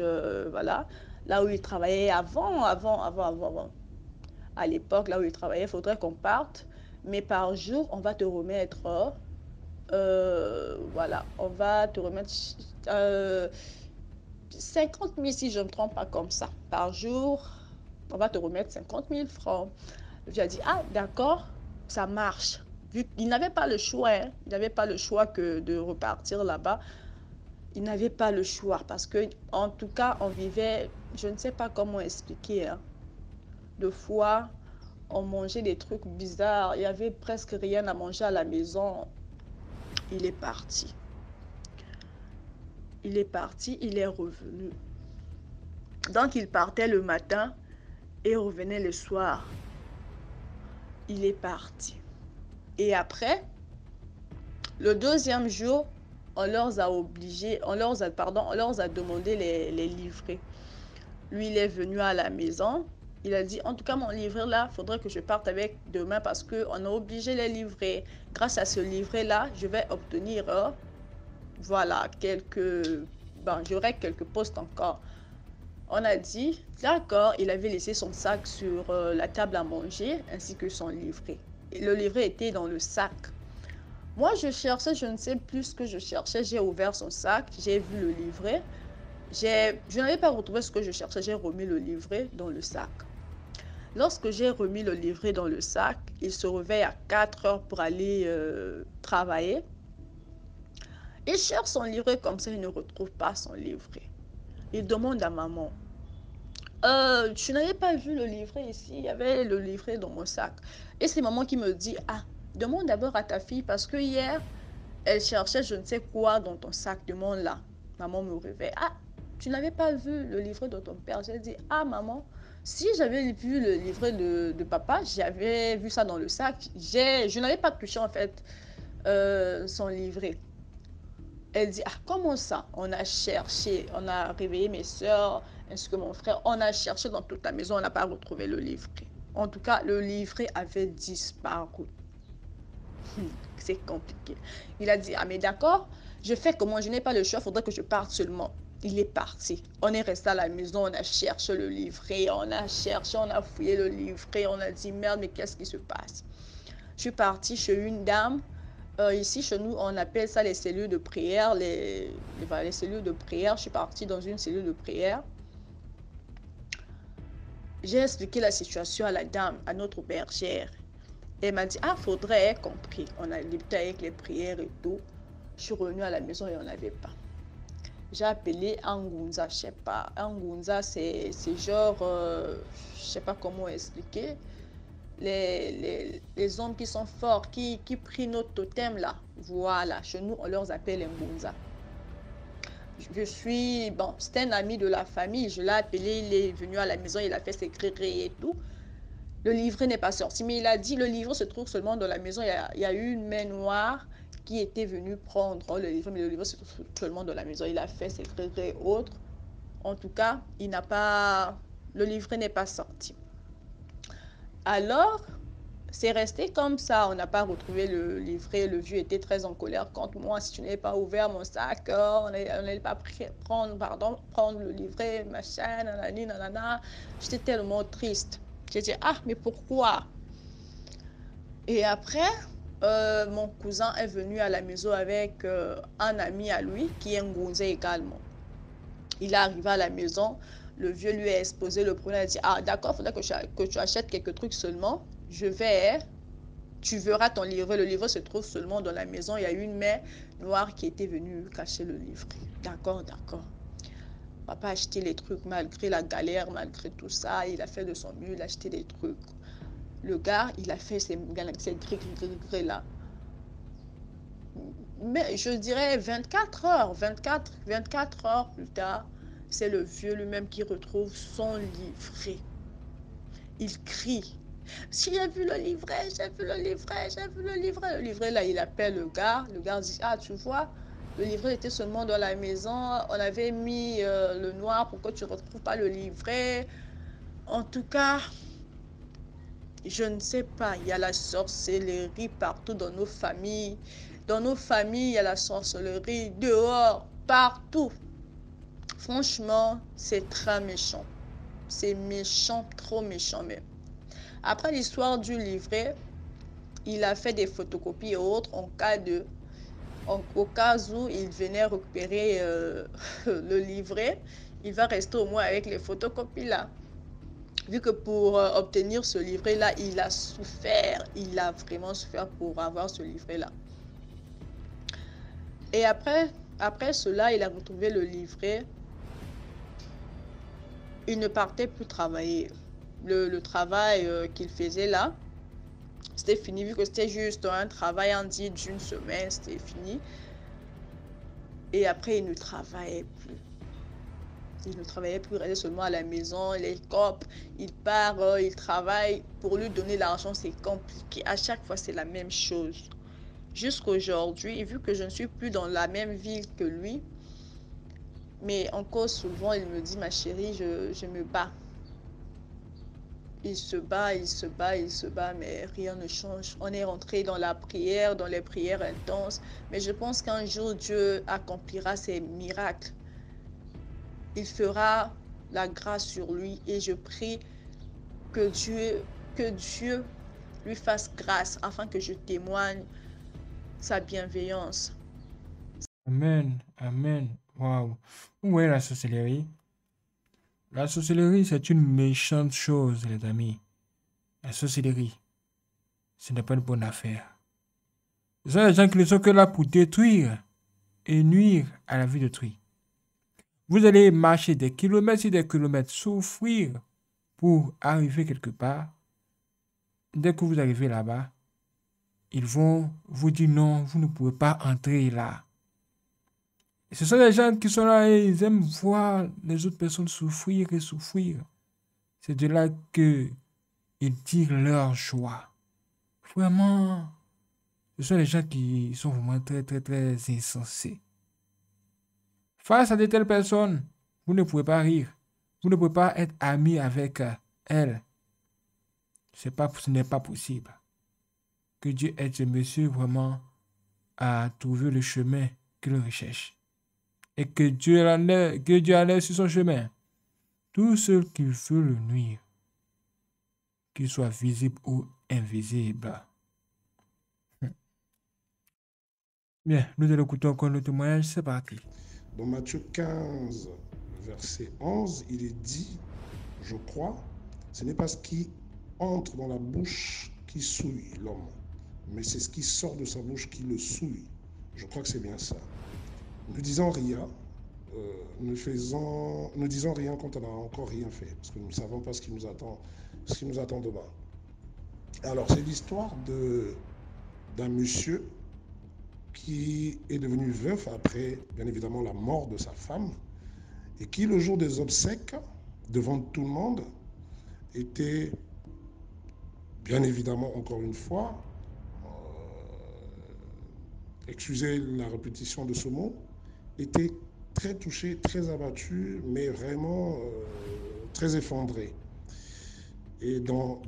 voilà, là où il travaillait avant. À l'époque, là où il travaillait, il faudrait qu'on parte. Mais par jour, on va te remettre, voilà, on va te remettre 50 000 si je ne me trompe pas comme ça. Par jour, on va te remettre 50 000 francs. J'ai dit, ah d'accord, ça marche. Vu qu'il n'avait pas le choix, hein. Il n'avait pas le choix que de repartir là-bas. Il n'avait pas le choix parce que, en tout cas, on vivait, je ne sais pas comment expliquer, hein. Deux fois, on mangeait des trucs bizarres. Il n'y avait presque rien à manger à la maison. Il est parti. Il est parti, il est revenu. Donc, il partait le matin et revenait le soir. Il est parti. Et après, le deuxième jour, on leur a demandé les livrets. Lui, il est venu à la maison. Il a dit, en tout cas, mon livret là, il faudrait que je parte avec demain parce qu'on a obligé les livrer. Grâce à ce livret-là, je vais obtenir, voilà, j'aurai quelques postes encore. On a dit, d'accord, il avait laissé son sac sur la table à manger ainsi que son livret. Et le livret était dans le sac. Moi, je cherchais, je ne sais plus ce que je cherchais. J'ai ouvert son sac, j'ai vu le livret. Je n'avais pas retrouvé ce que je cherchais, j'ai remis le livret dans le sac. Lorsque j'ai remis le livret dans le sac, il se réveille à 4 heures pour aller travailler. Il cherche son livret comme ça, il ne retrouve pas son livret. Il demande à maman, tu n'avais pas vu le livret ici? Il y avait le livret dans mon sac. Et c'est maman qui me dit, ah, demande d'abord à ta fille parce que hier, elle cherchait je ne sais quoi dans ton sac, demande-là. Maman me réveille, ah, tu n'avais pas vu le livret de ton père? J'ai dit, ah maman, si j'avais vu le livret de papa, j'avais vu ça dans le sac. Je n'avais pas touché en fait son livret. Elle dit, ah, comment ça? On a cherché, on a réveillé mes soeurs ainsi que mon frère. On a cherché dans toute la maison, on n'a pas retrouvé le livret. En tout cas, le livret avait disparu. C'est compliqué. Il a dit, ah, mais d'accord, je fais comment? Je n'ai pas le choix, il faudrait que je parte seulement. Il est parti. On est resté à la maison, on a cherché le livret, on a cherché, on a fouillé le livret, on a dit, merde, mais qu'est-ce qui se passe? Je suis partie chez une dame. Ici, chez nous, on appelle ça les cellules de prière. Les cellules de prière. Je suis partie dans une cellule de prière. J'ai expliqué la situation à la dame, à notre bergère. Elle m'a dit, ah, faudrait, compris. On a débuté avec les prières et tout. Je suis revenue à la maison et on n'avait pas. J'ai appelé Angunza, je sais pas. Angunza, c'est genre, je sais pas comment expliquer. Les hommes qui sont forts, qui prient notre totem là. Voilà, chez nous, on leur appelle Ngunza. Bon, c'était un ami de la famille. Je l'ai appelé, il est venu à la maison, il a fait ses gris et tout. Le livret n'est pas sorti, mais il a dit le livre se trouve seulement dans la maison. Il y a eu une main noire qui était venue prendre le livre, mais le livre se trouve seulement dans la maison. Il a fait ses gris et autres. En tout cas, le livret n'est pas sorti. Alors, c'est resté comme ça. On n'a pas retrouvé le livret. Le vieux était très en colère contre moi. Si tu n'avais pas ouvert mon sac, on n'allait pas prendre le livret, machin, nanani, nanana. J'étais tellement triste. J'ai dit, ah, mais pourquoi? Et après, mon cousin est venu à la maison avec un ami à lui qui est Ngunze également. Il est arrivé à la maison. Le vieux lui a exposé le problème. Il a dit, ah, d'accord, il faudrait que tu achètes quelques trucs seulement. Tu verras ton livret. Le livret se trouve seulement dans la maison. Il y a une main noire qui était venue cacher le livret. D'accord, d'accord. Papa a acheté les trucs malgré la galère, malgré tout ça. Il a fait de son mieux, il a acheté des trucs. Le gars, il a fait ces gris là. Mais je dirais 24 heures plus tard, c'est le vieux lui-même qui retrouve son livret. Il crie. Si j'ai vu le livret, j'ai vu le livret, j'ai vu le livret. Le livret, là, il appelle le gars. Le gars dit, ah, tu vois, le livret était seulement dans la maison. On avait mis le noir pour que tu ne retrouves pas le livret. En tout cas, je ne sais pas, il y a la sorcellerie partout dans nos familles. Dans nos familles, il y a la sorcellerie dehors, partout. Franchement, c'est très méchant. C'est méchant, trop méchant même. Après l'histoire du livret, il a fait des photocopies et autres au cas où il venait récupérer le livret, il va rester au moins avec les photocopies là. Vu que pour obtenir ce livret-là, il a souffert. Il a vraiment souffert pour avoir ce livret-là. Et après cela, il a retrouvé le livret. Il ne partait plus travailler. Le travail qu'il faisait là, c'était fini. Vu que c'était juste un travail en dit d'une semaine, c'était fini. Et après, il ne travaillait plus. Il ne travaillait plus, il restait seulement à la maison, il est cop, il part, il travaille. Pour lui donner l'argent, c'est compliqué. À chaque fois, c'est la même chose. Jusqu'aujourd'hui, vu que je ne suis plus dans la même ville que lui, mais encore souvent, il me dit, ma chérie, je me bats. Il se bat, il se bat, il se bat, mais rien ne change. On est rentré dans la prière, dans les prières intenses. Mais je pense qu'un jour, Dieu accomplira ses miracles. Il fera la grâce sur lui et je prie que Dieu lui fasse grâce afin que je témoigne sa bienveillance. Amen, amen. Waouh. Où est la sorcellerie? La sorcellerie, c'est une méchante chose, les amis. La sorcellerie, ce n'est pas une bonne affaire. Ce sont les gens qui ne sont que là pour détruire et nuire à la vie d'autrui. Vous allez marcher des kilomètres sur des kilomètres, souffrir pour arriver quelque part. Dès que vous arrivez là-bas, ils vont vous dire non, vous ne pouvez pas entrer là. Et ce sont des gens qui sont là et ils aiment voir les autres personnes souffrir et souffrir. C'est de là qu'ils tirent leur joie. Vraiment, ce sont des gens qui sont vraiment très, très, très insensés. Face à de telles personnes, vous ne pouvez pas rire. Vous ne pouvez pas être ami avec elles. Ce n'est pas possible. Que Dieu aide ce monsieur vraiment à trouver le chemin qu'il recherche. Et que Dieu allait sur son chemin. Tous ceux qui veulent le nuire, qu'ils soient visibles ou invisibles. Bien, nous allons écouter encore le témoignage, c'est parti. Dans Matthieu 15, verset 11, il est dit, je crois, ce n'est pas ce qui entre dans la bouche qui souille l'homme, mais c'est ce qui sort de sa bouche qui le souille. Je crois que c'est bien ça. Ne disons rien, ne disons rien quand on n'a encore rien fait, parce que nous ne savons pas ce qui nous attend demain. Alors, c'est l'histoire d'un monsieur qui est devenu veuf après, bien évidemment, la mort de sa femme, et qui, le jour des obsèques, devant tout le monde, était, bien évidemment, encore une fois, excusez la répétition de ce mot, était très touché, très abattu, mais vraiment très effondré. Et dans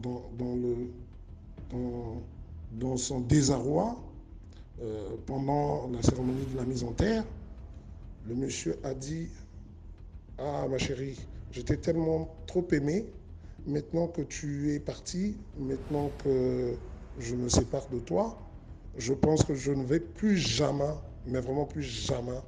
son désarroi, pendant la cérémonie de la mise en terre, le monsieur a dit « Ah, ma chérie, j'étais tellement trop aimé, maintenant que tu es parti, maintenant que je me sépare de toi, je pense que je ne vais plus jamais, mais vraiment plus jamais,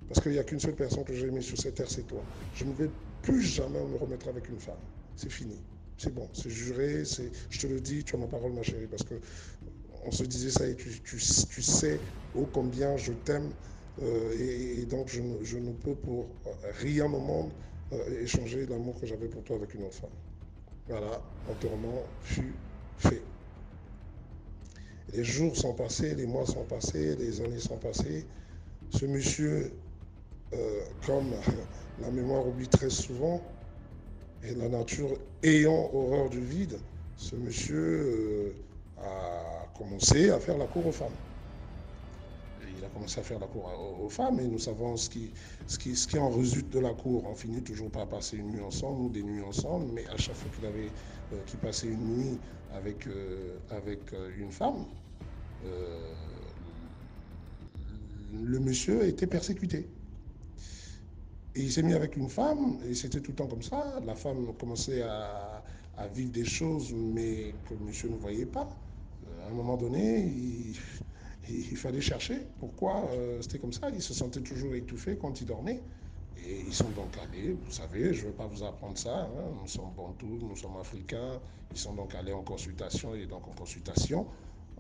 parce qu'il n'y a qu'une seule personne que j'ai aimée sur cette terre, c'est toi. Je ne vais plus jamais me remettre avec une femme. C'est fini. C'est bon, c'est juré, je te le dis, tu as ma parole, ma chérie, parce que on se disait ça et tu sais ô combien je t'aime et donc je ne peux pour rien au monde échanger l'amour que j'avais pour toi avec une autre femme. Voilà, l'enterrement fut fait. Les jours sont passés, les mois sont passés, les années sont passées. Ce monsieur, comme la mémoire oublie très souvent, et la nature ayant horreur du vide, ce monsieur a commencé à faire la cour aux femmes. Il a commencé à faire la cour aux femmes et nous savons ce qui en résulte de la cour. On finit toujours par passer une nuit ensemble ou des nuits ensemble, mais à chaque fois qu'il passait une nuit avec une femme, le monsieur était persécuté. Et il s'est mis avec une femme, et c'était tout le temps comme ça. La femme commençait à vivre des choses, mais que le monsieur ne voyait pas. À un moment donné, il fallait chercher pourquoi c'était comme ça. Il se sentait toujours étouffé quand il dormait. Et ils sont donc allés, vous savez, je ne vais pas vous apprendre ça, hein, nous sommes bantous, nous sommes africains. Ils sont donc allés en consultation, et donc en consultation,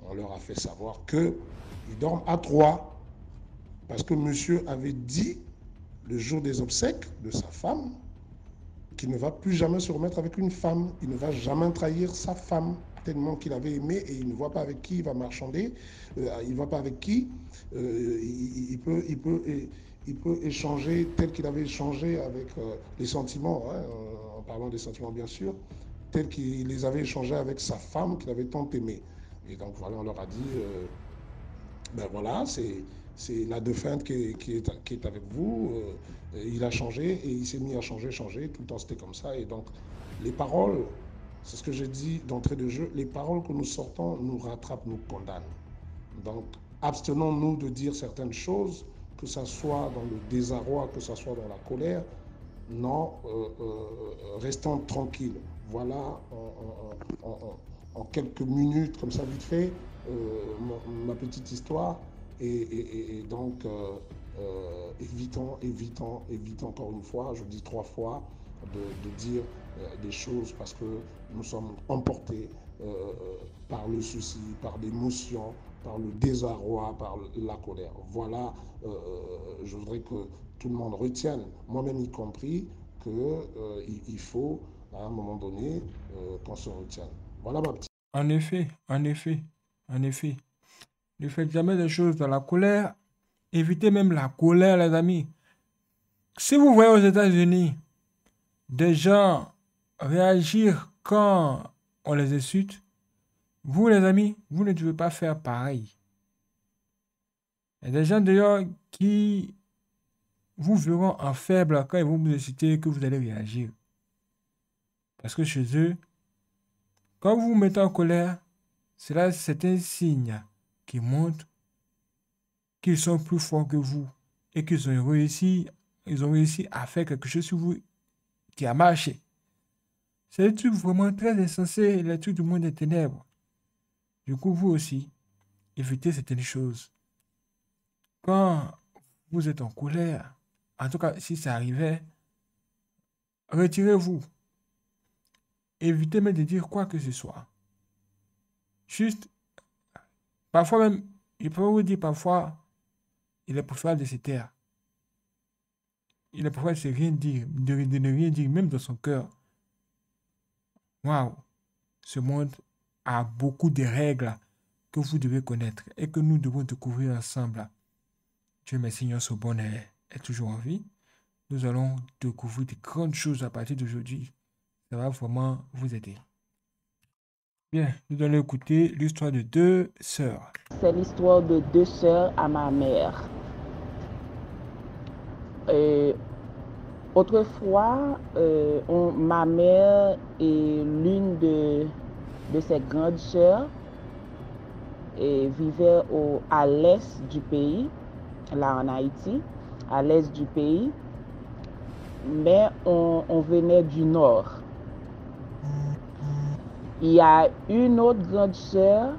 on leur a fait savoir qu'ils dorment à 3. Parce que monsieur avait dit, le jour des obsèques de sa femme, qu'il ne va plus jamais se remettre avec une femme, il ne va jamais trahir sa femme, tellement qu'il avait aimé, et il ne voit pas avec qui il va marchander, il ne voit pas avec qui il peut échanger tel qu'il avait échangé avec les sentiments, hein, en parlant des sentiments bien sûr, tel qu'il les avait échangés avec sa femme qu'il avait tant aimé. Et donc voilà, on leur a dit, ben voilà, c'est la défunte qui est avec vous. Il a changé et il s'est mis à changer. Tout le temps c'était comme ça. Et donc les paroles, c'est ce que j'ai dit d'entrée de jeu, les paroles que nous sortons nous rattrapent, nous condamnent. Donc abstenons-nous de dire certaines choses, que ce soit dans le désarroi, que ce soit dans la colère. Non, restons tranquilles. Voilà, en quelques minutes, comme ça vite fait, ma petite histoire. Et donc, évitons encore une fois, je dis 3 fois, de dire des choses parce que nous sommes emportés par le souci, par l'émotion, par le désarroi, par la colère. Voilà, je voudrais que tout le monde retienne, moi-même y compris, qu'il faut, à un moment donné, qu'on se retienne. Voilà ma petite. En effet, en effet, en effet. Ne faites jamais des choses dans la colère. Évitez même la colère, les amis. Si vous voyez aux États-Unis des gens réagir quand on les insulte, vous, les amis, vous ne devez pas faire pareil. Il y a des gens d'ailleurs qui vous verront en faible quand ils vont vous inciter que vous allez réagir. Parce que chez eux, quand vous vous mettez en colère, cela c'est un signe qui montre qu'ils sont plus forts que vous et ils ont réussi à faire quelque chose sur vous qui a marché. C'est des trucs vraiment très insensés, les trucs du monde des ténèbres. Du coup, vous aussi, évitez certaines choses. Quand vous êtes en colère, en tout cas, si ça arrivait, retirez-vous. Évitez même de dire quoi que ce soit. Juste, parfois même, je peux vous dire parfois, il est préférable de se taire. Il est préférable de ne rien dire, de ne rien dire, même dans son cœur. Waouh! Ce monde a beaucoup de règles que vous devez connaître et que nous devons découvrir ensemble. Dieu merci, notre bon est toujours en vie. Nous allons découvrir de grandes choses à partir d'aujourd'hui. Ça va vraiment vous aider. Bien, nous allons écouter l'histoire de deux sœurs. C'est l'histoire de deux sœurs à ma mère. Autrefois, ma mère et l'une de ses grandes sœurs vivaient à l'est du pays, là en Haïti, à l'est du pays, mais on venait du nord. Il y a une autre grande sœur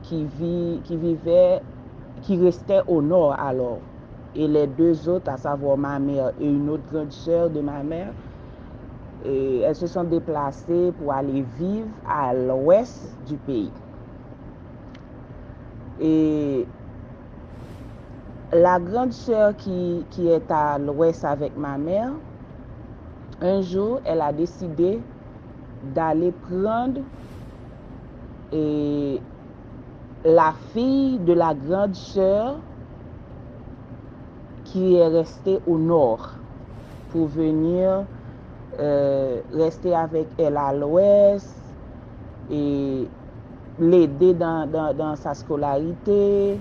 qui restait au nord alors. Et les deux autres, à savoir ma mère et une autre grande sœur de ma mère, elles se sont déplacées pour aller vivre à l'ouest du pays. Et la grande sœur qui est à l'ouest avec ma mère, un jour, elle a décidé d'aller prendre la fille de la grande sœur qui est restée au nord pour venir rester avec elle à l'ouest et l'aider dans sa scolarité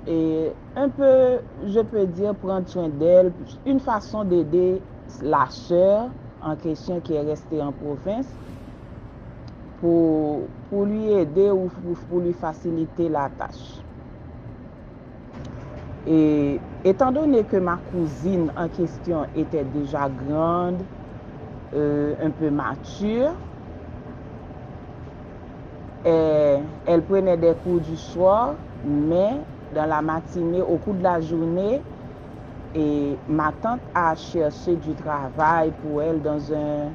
et un peu, je peux dire, prendre soin d'elle, une façon d'aider la sœur en question qui est restée en province pour lui aider ou pour lui faciliter la tâche. Et étant donné que ma cousine en question était déjà grande, un peu mature, elle prenait des cours du soir, mais dans la matinée, au cours de la journée, et ma tante a cherché du travail pour elle dans un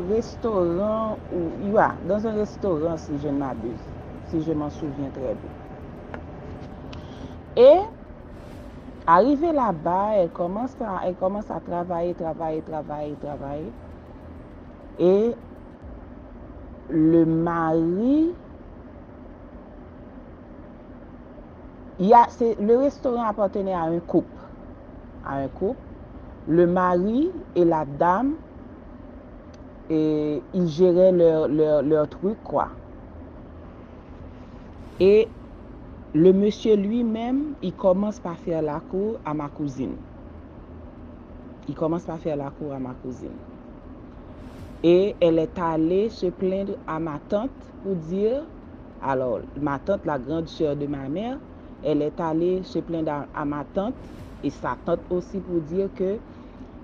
restaurant, dans un restaurant si je ne m'abuse, si je m'en souviens très bien. Et arrivée là-bas, elle commence à travailler. Et le mari, le restaurant appartenait à un couple. Le mari et la dame, et ils géraient leur truc, quoi. Et le monsieur lui-même, il commence par faire la cour à ma cousine. Et elle est allée se plaindre à ma tante pour dire, alors ma tante, la grande sœur de ma mère, elle est allée se plaindre à ma tante et sa tante aussi pour dire que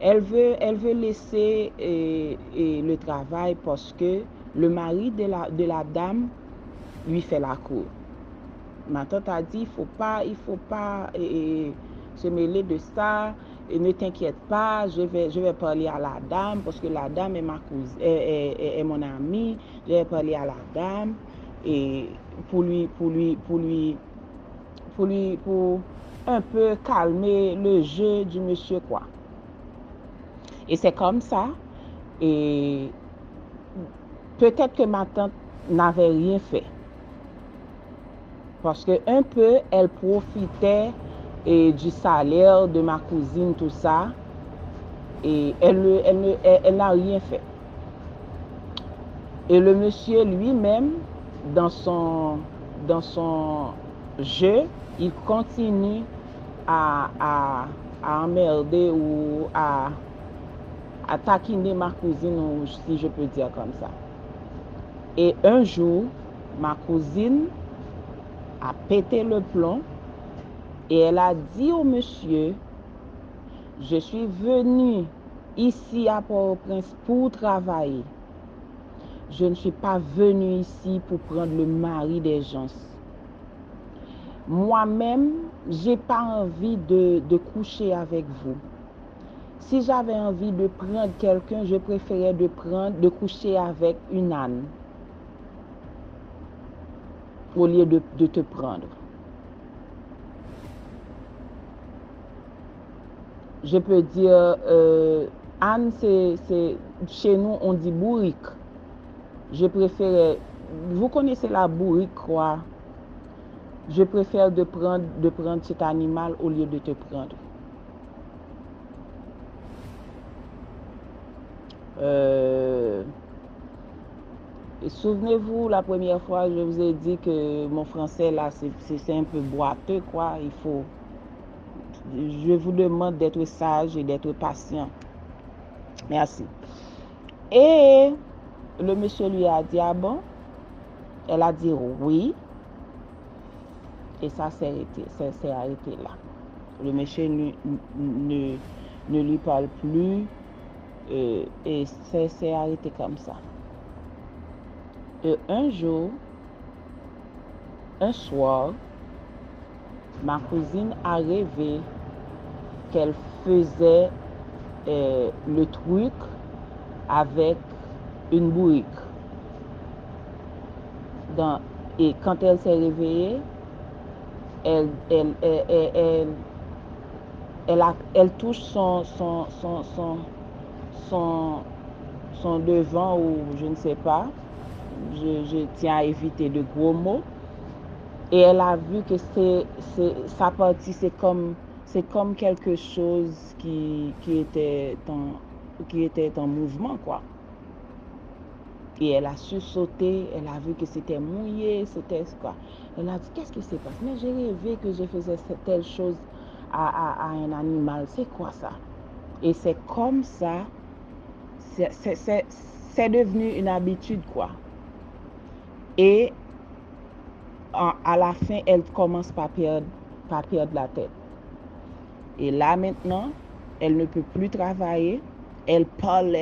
elle veut laisser le travail parce que le mari de la dame lui fait la cour. Ma tante a dit, il faut pas se mêler de ça, et ne t'inquiète pas, je vais parler à la dame, parce que la dame est ma cousine, est mon amie, je vais parler à la dame, et pour un peu calmer le jeu du monsieur, quoi. Et c'est comme ça. Et peut-être que ma tante n'avait rien fait. Parce que un peu, elle profitait du salaire de ma cousine, tout ça. Et elle n'a rien fait. Et le monsieur lui-même, dans son jeu, il continue à emmerder ou à taquiner ma cousine, si je peux dire comme ça. Et un jour, ma cousine a pété le plomb et elle a dit au monsieur, je suis venue ici à Port-au-Prince pour travailler. Je ne suis pas venue ici pour prendre le mari des gens. Moi-même, j'ai pas envie de coucher avec vous. Si j'avais envie de prendre quelqu'un, je préférais de coucher avec une âne au lieu de te prendre. Je peux dire, âne, c'est chez nous, on dit bourrique. Je préférais, vous connaissez la bourrique, quoi. Je préfère de prendre cet animal au lieu de te prendre. Et souvenez-vous, la première fois, je vous ai dit que mon français, là, c'est un peu boiteux, quoi. Je vous demande d'être sage et d'être patient. Merci. Et le monsieur lui a dit, ah bon? Elle a dit oui. Et ça s'est arrêté là. Le monsieur ne lui parle plus. Et c'est arrêté comme ça. Et un jour, un soir, ma cousine a rêvé qu'elle faisait le truc avec une bourrique. Et quand elle s'est réveillée, elle touche son devant, ou je ne sais pas. Je tiens à éviter de gros mots. Et elle a vu que sa partie, c'est comme quelque chose qui était en mouvement, quoi. Et elle a sursauté, elle a vu que c'était mouillé, c'était quoi. Elle a dit, qu'est-ce qui s'est passé? Mais j'ai rêvé que je faisais telle chose à un animal. C'est quoi ça? Et c'est comme ça, c'est devenu une habitude, quoi. Et à la fin, elle commence par perdre la tête. Et là, maintenant, elle ne peut plus travailler. Elle parle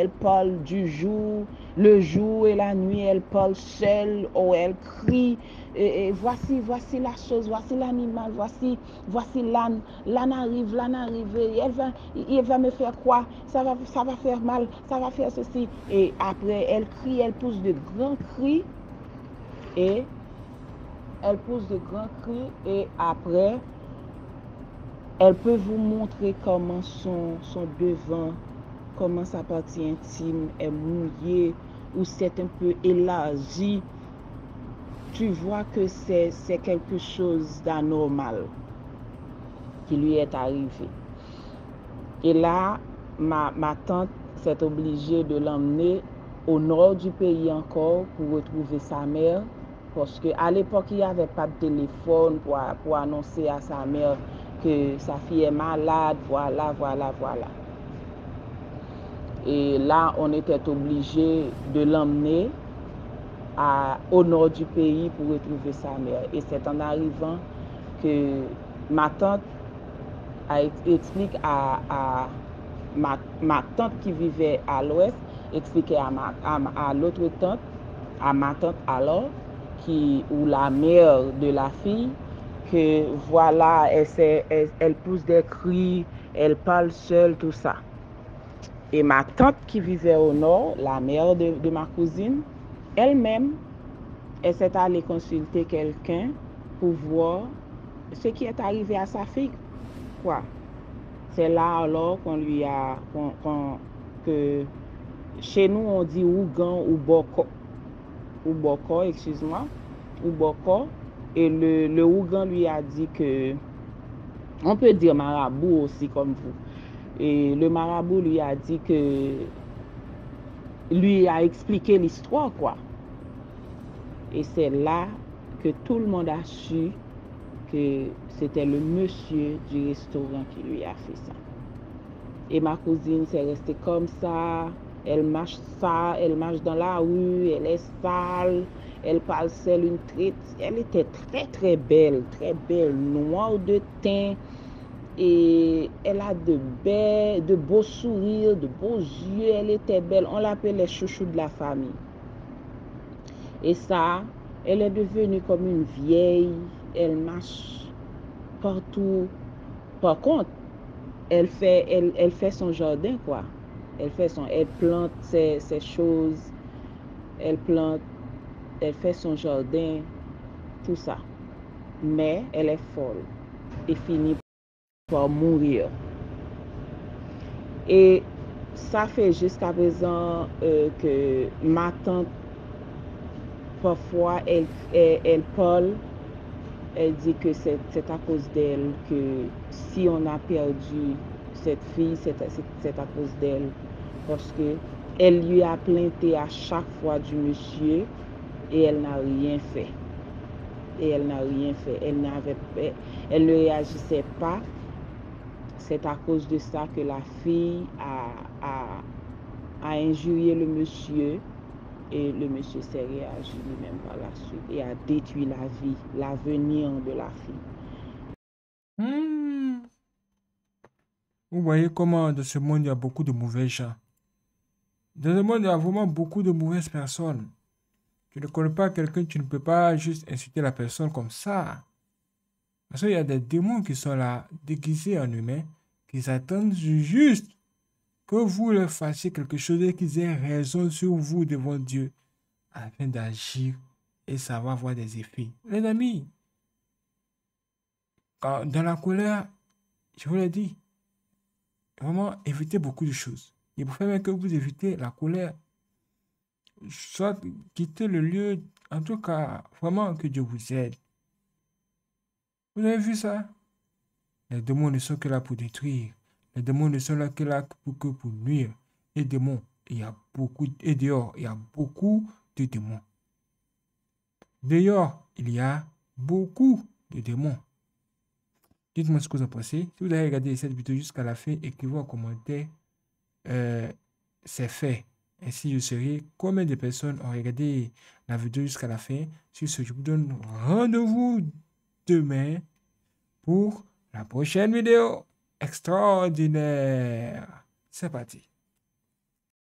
du jour, le jour et la nuit, elle parle seule, ou elle crie. Et voici la chose, voici l'animal, voici l'âne. L'âne arrive, et il va me faire quoi? Ça va faire mal, ça va faire ceci. Et après, elle crie, elle pousse de grands cris. Et après, elle peut vous montrer comment son devant, comment sa partie intime est mouillée ou c'est un peu élargi. Tu vois que c'est quelque chose d'anormal qui lui est arrivé. Et là, ma tante s'est obligée de l'emmener au nord du pays encore pour retrouver sa mère. Parce qu'à l'époque, il n'y avait pas de téléphone pour annoncer à sa mère que sa fille est malade, voilà. Et là, on était obligé de l'emmener au nord du pays pour retrouver sa mère. Et c'est en arrivant que ma tante explique à ma tante qui vivait à l'ouest, expliquait à l'autre tante, à ma tante alors, ou la mère de la fille, que voilà, elle pousse des cris, elle parle seule, tout ça. Et ma tante qui vivait au nord, la mère de ma cousine, elle-même elle s'est allée consulter quelqu'un pour voir ce qui est arrivé à sa fille, quoi. C'est là alors qu'on lui a, que chez nous on dit Ougan ou Boko, excuse-moi, ou Boko, et le Ougan lui a dit que, on peut dire marabout aussi comme vous, et le marabout lui a dit que, lui a expliqué l'histoire, quoi. Et c'est là que tout le monde a su que c'était le monsieur du restaurant qui lui a fait ça. Et ma cousine s'est restée comme ça, elle marche dans la rue, elle est sale, elle parle seule une traite. Elle était très belle, noire de teint, et elle a de beaux sourires, de beaux yeux, elle était belle. On l'appelait chouchou de la famille. Et ça, elle est devenue comme une vieille, elle marche partout. Par contre, elle fait son jardin, quoi. Elle plante ses choses, elle fait son jardin, tout ça. Mais elle est folle et finit par mourir. Et ça fait jusqu'à présent que ma tante, parfois, elle parle. Elle dit que c'est à cause d'elle que si on a perdu cette fille, c'est à cause d'elle. Parce que elle lui a plainté à chaque fois du monsieur et elle n'a rien fait. Elle ne réagissait pas. C'est à cause de ça que la fille a injurié le monsieur. Et le monsieur s'est réagi lui-même par la suite et a détruit la vie, l'avenir de la fille. Vous voyez comment dans ce monde, il y a beaucoup de mauvais gens. Dans ce monde, il y a vraiment beaucoup de mauvaises personnes. Tu ne connais pas quelqu'un, tu ne peux pas juste insulter la personne comme ça. Parce qu'il y a des démons qui sont là, déguisés en humains, qui attendent juste que vous leur fassiez quelque chose et qu'ils aient raison sur vous devant Dieu afin d'agir et ça va avoir des effets. Les amis, dans la colère, je vous l'ai dit, vraiment évitez beaucoup de choses. Il faut faire que vous évitez la colère. Soit quittez le lieu, en tout cas, vraiment que Dieu vous aide. Vous avez vu ça? Les démons ne sont que là pour détruire. Les démons ne sont là que pour nuire. Les démons, il y a beaucoup, et dehors, il y a beaucoup de démons. Dehors, il y a beaucoup de démons. Dites-moi ce que vous en pensez. Si vous avez regardé cette vidéo jusqu'à la fin, écrivez en commentaire c'est fait. Ainsi, je saurai combien de personnes ont regardé la vidéo jusqu'à la fin. Sur ce, je vous donne rendez-vous demain pour la prochaine vidéo extraordinaire. C'est parti.